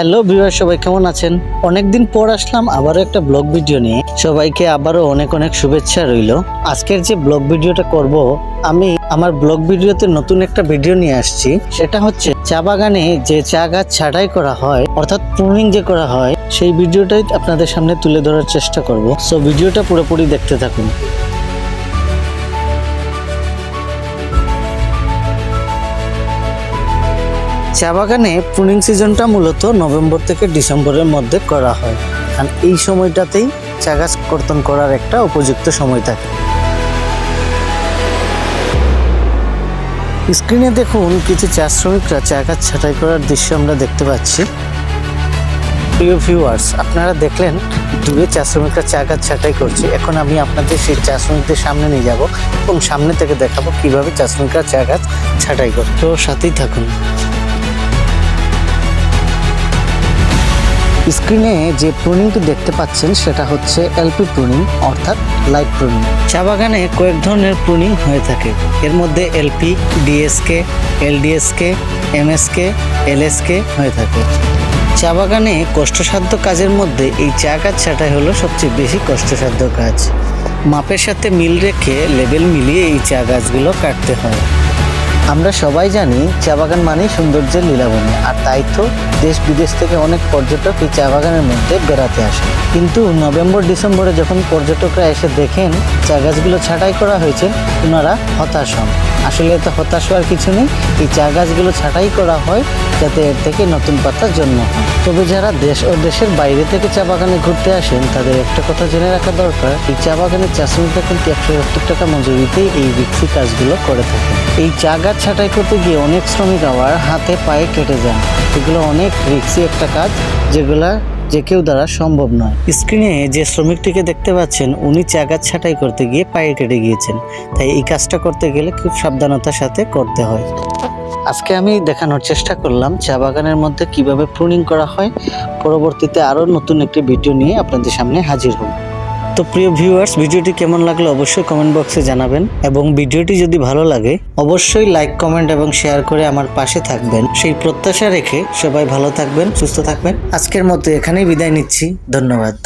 Hello viewer, সবাই কেমন আছেন? অনেকদিন পর আসলাম আবারও একটা ব্লগ ভিডিও নিয়ে। সবাইকে আবারও অনেক অনেক শুভেচ্ছা রইল। আজকের যে ব্লগ ভিডিওটা করব, আমি আমার ব্লগ ভিডিওতে নতুন একটা ভিডিও নিয়ে আসছি। সেটা হচ্ছে চা বাগানে যে চা গাছ ছাঁটাই করা হয়, অর্থাৎ প্রুনিং যে করা হয়, সেই ভিডিওটাই আপনাদের সামনে তুলে ধরার চেষ্টা করব। সো ভিডিওটা পুরোপুরি দেখতে থাকুন। চা বাগানে প্রুনিং সিজনটা মূলত নভেম্বর থেকে ডিসেম্বরের মধ্যে করা হয়, কারণ এই সময়টাতেই চা গাছ কর্তন করার একটা উপযুক্ত সময় থাকে। স্ক্রিনে দেখুন, কিছু চা শ্রমিকরা চা গাছ ছাঁটাই করার দৃশ্য আমরা দেখতে পাচ্ছি। প্রিয় ভিউয়ার্স, আপনারা দেখলেন দূরে চা শ্রমিকরা চা গাছ ছাঁটাই করছে। এখন আমি আপনাদের সেই চা শ্রমিকদের সামনে নিয়ে যাব এবং সামনে থেকে দেখাবো কিভাবে চা শ্রমিকরা চা গাছ ছাঁটাই করে। তো সাথেই থাকুন। স্ক্রিনে যে প্রুনিংটি দেখতে পাচ্ছেন সেটা হচ্ছে এলপি প্রুনিং, অর্থাৎ লাইট প্রুনিং। চা বাগানে কয়েক ধরনের প্রুনিং হয়ে থাকে। এর মধ্যে এলপি, ডিএসকে, এলডিএসকে, এমএসকে, এলএসকে হয়ে থাকে। চা বাগানে কষ্টসাধ্য কাজের মধ্যে এই চা গাছ ছাঁটাই হলো সবচেয়ে বেশি কষ্টসাধ্য কাজ। মাপের সাথে মিল রেখে লেবেল মিলিয়ে এই চা গাছগুলো কাটতে হয়। আমরা সবাই জানি চা বাগান মানেই সৌন্দর্যের লীলাভূমি, আর তাই তো দেশ বিদেশ থেকে অনেক পর্যটক এই চা বাগানের মধ্যে বেড়াতে আসে। কিন্তু নভেম্বর ডিসেম্বরে যখন পর্যটকরা এসে দেখেন চা গাছগুলো ছাঁটাই করা হয়েছে, ওনারা হতাশ হন। আসলে এতে হতাশ হওয়ার কিছু নেই। এই চা গাছগুলো ছাঁটাই করা হয় যাতে এর থেকে নতুন পাতা জন্ম হয়। তবে যারা দেশ ও দেশের বাইরে থেকে চা বাগানে ঘুরতে আসেন, তাদের একটা কথা জেনে রাখা দরকার, এই চা বাগানের চা শ্রমিকরা কিন্তু 170 টাকা মজুরিতেই এই রিক্সি কাজগুলো করে থাকে। এই চা গাছ ছাঁটাই করতে গিয়ে অনেক শ্রমিক আবার হাতে পায়ে কেটে যান। এগুলো অনেক রিক্সি একটা কাজ, যেগুলা যে কেউ দ্বারা সম্ভব নয়। স্ক্রিনে যে শ্রমিকটিকে দেখতে পাচ্ছেন, উনি চা গাছ ছাঁটাই করতে গিয়ে পায়ে কেটে গিয়েছেন। তাই এই কাজটা করতে গেলে খুব সাবধানতার সাথে করতে হয়। আজকে আমি দেখানোর চেষ্টা করলাম চা বাগানের মধ্যে কিভাবে প্রুনিং করা হয়। পরবর্তীতে আরও নতুন একটি ভিডিও নিয়ে আপনাদের সামনে হাজির হব। তো প্রিয় ভিউয়ার্স, ভিডিওটি কেমন লাগলো অবশ্যই কমেন্ট বক্সে জানাবেন, এবং ভিডিওটি যদি ভালো লাগে অবশ্যই লাইক, কমেন্ট এবং শেয়ার করে আমার পাশে থাকবেন, সেই প্রত্যাশা রেখে সবাই ভালো থাকবেন, সুস্থ থাকবেন। আজকের মতো এখানেই বিদায় নিচ্ছি। ধন্যবাদ।